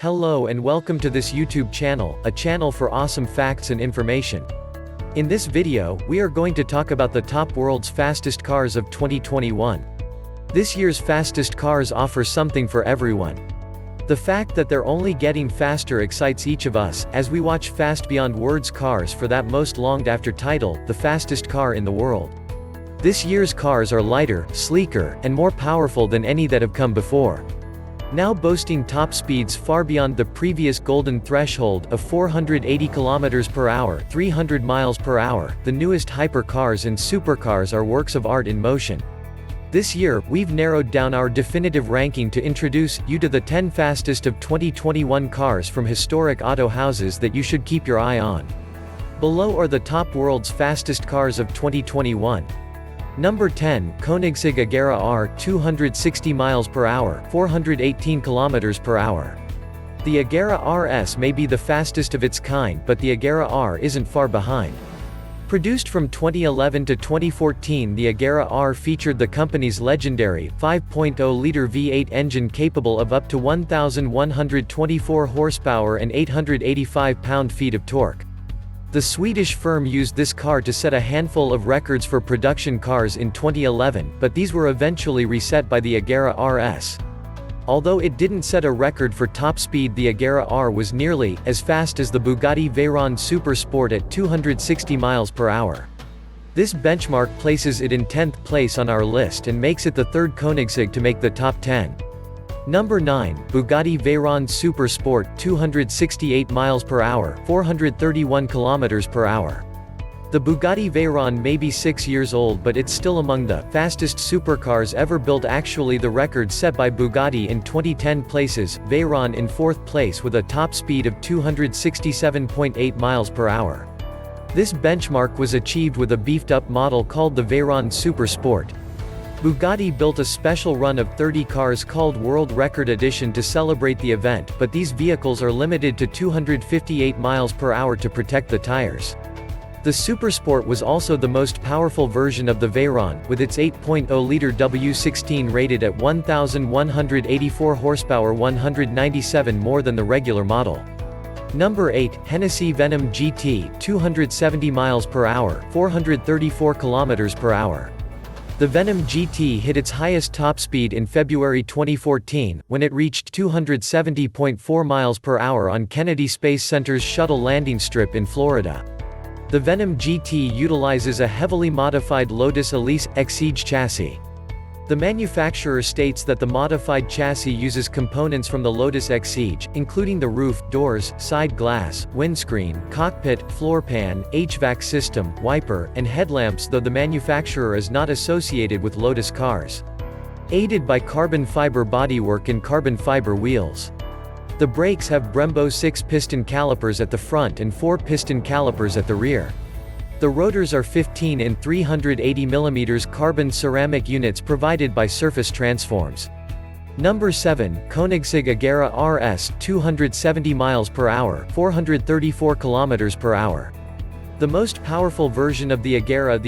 Hello and welcome to this YouTube channel, a channel for awesome facts and information. In this video, we are going to talk about the top world's fastest cars of 2021. This year's fastest cars offer something for everyone. The fact that they're only getting faster excites each of us, as we watch fast beyond words cars for that most longed after title, the fastest car in the world. This year's cars are lighter, sleeker, and more powerful than any that have come before. Now boasting top speeds far beyond the previous golden threshold of 480 km per hour, 300 miles per hour, the newest hypercars and supercars are works of art in motion. This year, we've narrowed down our definitive ranking to introduce you to the 10 fastest of 2021 cars from historic auto houses that you should keep your eye on. Below are the top world's fastest cars of 2021. Number 10, Koenigsegg Agera R, 260 miles per hour, 418 kilometers per hour. The Agera RS may be the fastest of its kind, but the Agera R isn't far behind. Produced from 2011 to 2014, the Agera R featured the company's legendary 5.0-liter V8 engine capable of up to 1,124 horsepower and 885 pound-feet of torque. The Swedish firm used this car to set a handful of records for production cars in 2011, but these were eventually reset by the Agera RS. Although it didn't set a record for top speed, the Agera R was nearly as fast as the Bugatti Veyron Super Sport at 260 miles per hour. This benchmark places it in 10th place on our list and makes it the third Koenigsegg to make the top 10. Number 9, Bugatti Veyron Super Sport, 268 miles per hour, 431 kilometers per hour. The Bugatti Veyron may be 6 years old, but it's still among the fastest supercars ever built. Actually, the record set by Bugatti in 2010 places Veyron in 4th place with a top speed of 267.8 miles per hour. This benchmark was achieved with a beefed-up model called the Veyron Super Sport. Bugatti built a special run of 30 cars called World Record Edition to celebrate the event, but these vehicles are limited to 258 miles per hour to protect the tires. The Supersport was also the most powerful version of the Veyron, with its 8.0-liter W16 rated at 1,184 horsepower, 197 more than the regular model. Number 8, Hennessey Venom GT, 270 miles per hour, 434 kilometers per hour. The Venom GT hit its highest top speed in February 2014, when it reached 270.4 miles per hour on Kennedy Space Center's shuttle landing strip in Florida. The Venom GT utilizes a heavily modified Lotus Elise Exige chassis. The manufacturer states that the modified chassis uses components from the Lotus Exige, including the roof, doors, side glass, windscreen, cockpit, floor pan, HVAC system, wiper, and headlamps, though the manufacturer is not associated with Lotus cars. Aided by carbon fiber bodywork and carbon fiber wheels. The brakes have Brembo 6-piston calipers at the front and 4-piston calipers at the rear. The rotors are 15 and 380 mm carbon ceramic units provided by Surface Transforms. Number 7, Koenigsegg Agera RS, 270 miles per hour, 434 kilometers per hour. The most powerful version of the Agera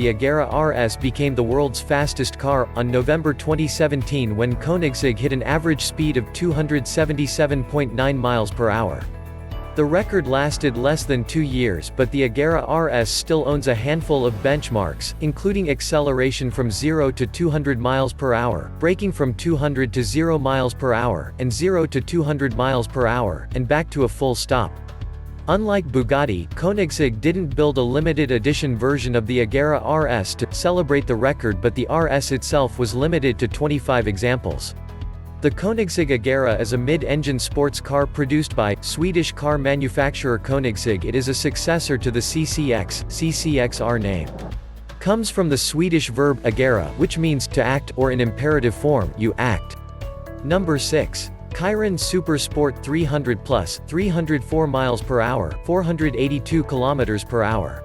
RS became the world's fastest car on November 2017 when Koenigsegg hit an average speed of 277.9 miles per hour. The record lasted less than 2 years, but the Agera RS still owns a handful of benchmarks, including acceleration from 0 to 200 miles per hour, braking from 200 to 0 miles per hour, and 0 to 200 miles per hour, and back to a full stop. Unlike Bugatti, Koenigsegg didn't build a limited edition version of the Agera RS to celebrate the record, but the RS itself was limited to 25 examples. The Koenigsegg Agera is a mid-engine sports car produced by Swedish car manufacturer Koenigsegg. It is a successor to the CCX/CCXR name. Comes from the Swedish verb agera, which means to act, or in imperative form, you act. Number 6. Chiron Super Sport 300 Plus, 304 miles per hour, 482 kilometers per hour.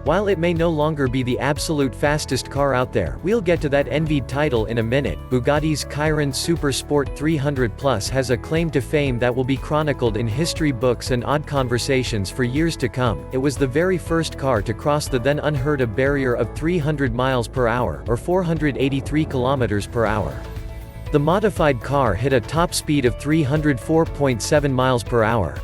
While it may no longer be the absolute fastest car out there, we'll get to that envied title in a minute. Bugatti's Chiron Super Sport 300 Plus has a claim to fame that will be chronicled in history books and odd conversations for years to come. It was the very first car to cross the then unheard of barrier of 300 miles per hour, or 483 kilometers per hour. The modified car hit a top speed of 304.7 miles per hour.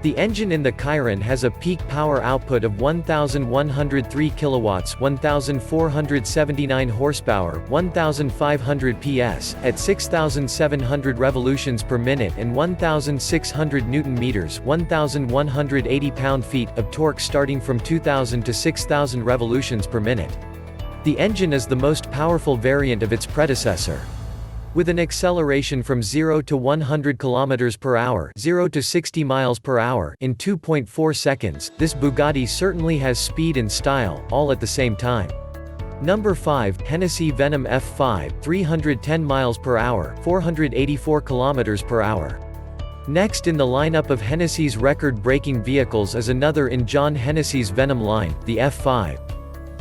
The engine in the Chiron has a peak power output of 1,103 kilowatts, 1,479 horsepower, 1,500 PS, at 6,700 revolutions per minute and 1,600 newton meters, 1,180 pound-feet of torque starting from 2,000 to 6,000 revolutions per minute. The engine is the most powerful variant of its predecessor. With an acceleration from 0 to 100 km per hour, 0 to 60 miles per hour in 2.4 seconds, this Bugatti certainly has speed and style, all at the same time. Number 5, Hennessey Venom F5, 310 miles per hour, 484 km per hour. Next in the lineup of Hennessey's record-breaking vehicles is another in John Hennessey's Venom line, the F5.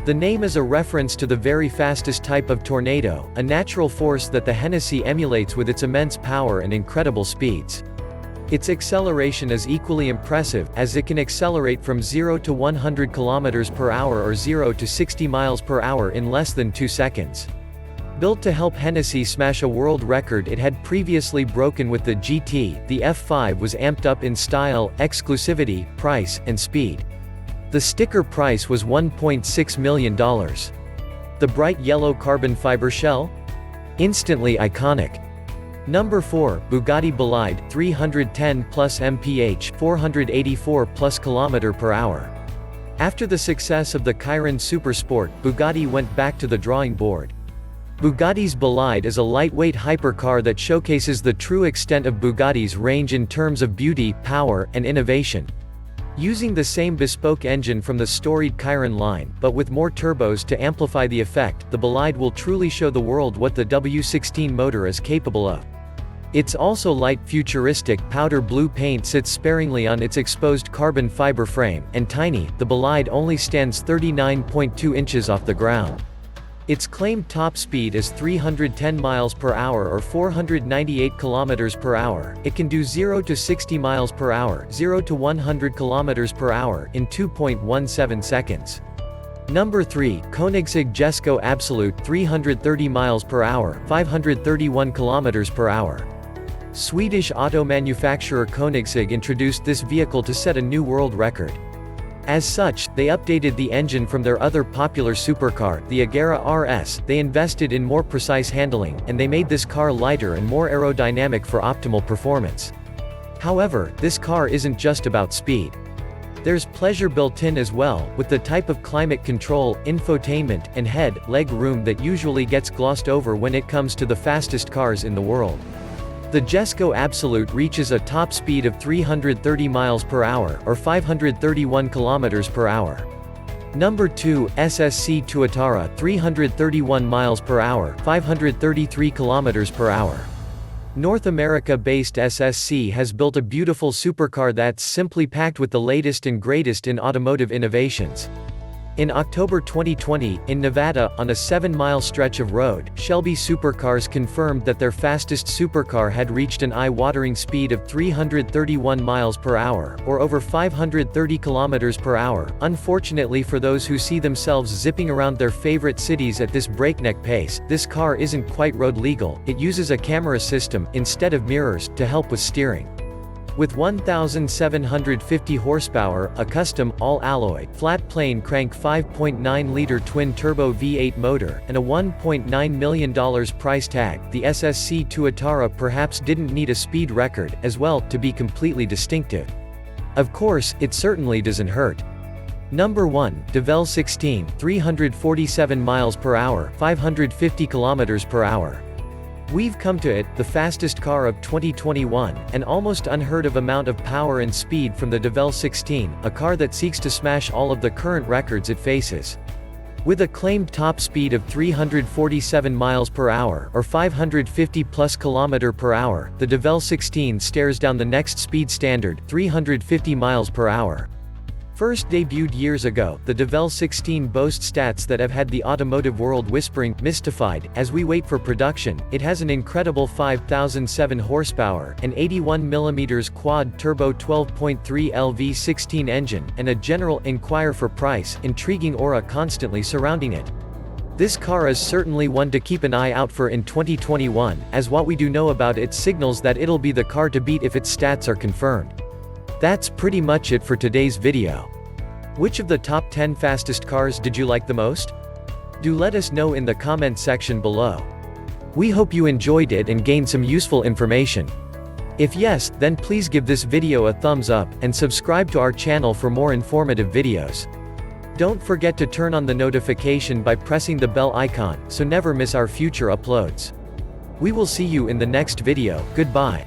The name is a reference to the very fastest type of tornado, a natural force that the Hennessey emulates with its immense power and incredible speeds. Its acceleration is equally impressive, as it can accelerate from 0 to 100 km per hour or 0 to 60 miles per hour in less than 2 seconds. Built to help Hennessey smash a world record it had previously broken with the GT, the F5 was amped up in style, exclusivity, price, and speed. The sticker price was $1.6 million. The bright yellow carbon fiber shell? Instantly iconic. Number 4, Bugatti Bolide, 310 plus mph, 484 plus km per hour. After the success of the Chiron Supersport, Bugatti went back to the drawing board. Bugatti's Beled is a lightweight hypercar that showcases the true extent of Bugatti's range in terms of beauty, power, and innovation. Using the same bespoke engine from the storied Chiron line, but with more turbos to amplify the effect, the Beled will truly show the world what the W16 motor is capable of. Its also light, futuristic, powder blue paint sits sparingly on its exposed carbon fiber frame, and tiny, the Beled only stands 39.2 inches off the ground. Its claimed top speed is 310 miles per hour or 498 kilometers per hour. It can do 0 to 60 miles per hour, 0 to 100 kilometers per hour in 2.17 seconds. Number 3, Koenigsegg Jesko Absolut, 330 miles per hour, 531 kilometers per hour. Swedish auto manufacturer Koenigsegg introduced this vehicle to set a new world record. As such, they updated the engine from their other popular supercar, the Agera RS. They invested in more precise handling, and they made this car lighter and more aerodynamic for optimal performance. However, this car isn't just about speed. There's pleasure built in as well, with the type of climate control, infotainment, and leg room that usually gets glossed over when it comes to the fastest cars in the world. The Jesko Absolut reaches a top speed of 330 miles per hour, or 531 kilometers per hour. Number 2, SSC Tuatara, 331 miles per hour, 533 kilometers per hour. North America-based SSC has built a beautiful supercar that's simply packed with the latest and greatest in automotive innovations. In October 2020, in Nevada, on a 7-mile stretch of road, Shelby Supercars confirmed that their fastest supercar had reached an eye-watering speed of 331 miles per hour, or over 530 kilometers per hour. Unfortunately for those who see themselves zipping around their favorite cities at this breakneck pace, this car isn't quite road legal. It uses a camera system, instead of mirrors, to help with steering. With 1,750 horsepower, a custom, all-alloy, flat-plane crank 5.9-liter twin-turbo V8 motor, and a $1.9 million price tag, the SSC Tuatara perhaps didn't need a speed record, as well, to be completely distinctive. Of course, it certainly doesn't hurt. Number 1, Devel Sixteen, 347 miles per hour, 550 kilometers per hour. We've come to it, the fastest car of 2021, an almost unheard of amount of power and speed from the Devel Sixteen, a car that seeks to smash all of the current records it faces. With a claimed top speed of 347 miles per hour, or 550 plus km per hour, the Devel Sixteen stares down the next speed standard, 350 miles per hour. First debuted years ago, the Devel Sixteen boasts stats that have had the automotive world whispering, mystified. As we wait for production, it has an incredible 5,007 horsepower, an 81mm quad-turbo 12.3 LV16 engine, and a general inquire for price, intriguing aura constantly surrounding it. This car is certainly one to keep an eye out for in 2021, as what we do know about it signals that it'll be the car to beat if its stats are confirmed. That's pretty much it for today's video. Which of the top 10 fastest cars did you like the most? Do let us know in the comment section below. We hope you enjoyed it and gained some useful information. If yes, then please give this video a thumbs up, and subscribe to our channel for more informative videos. Don't forget to turn on the notification by pressing the bell icon, so never miss our future uploads. We will see you in the next video. Goodbye.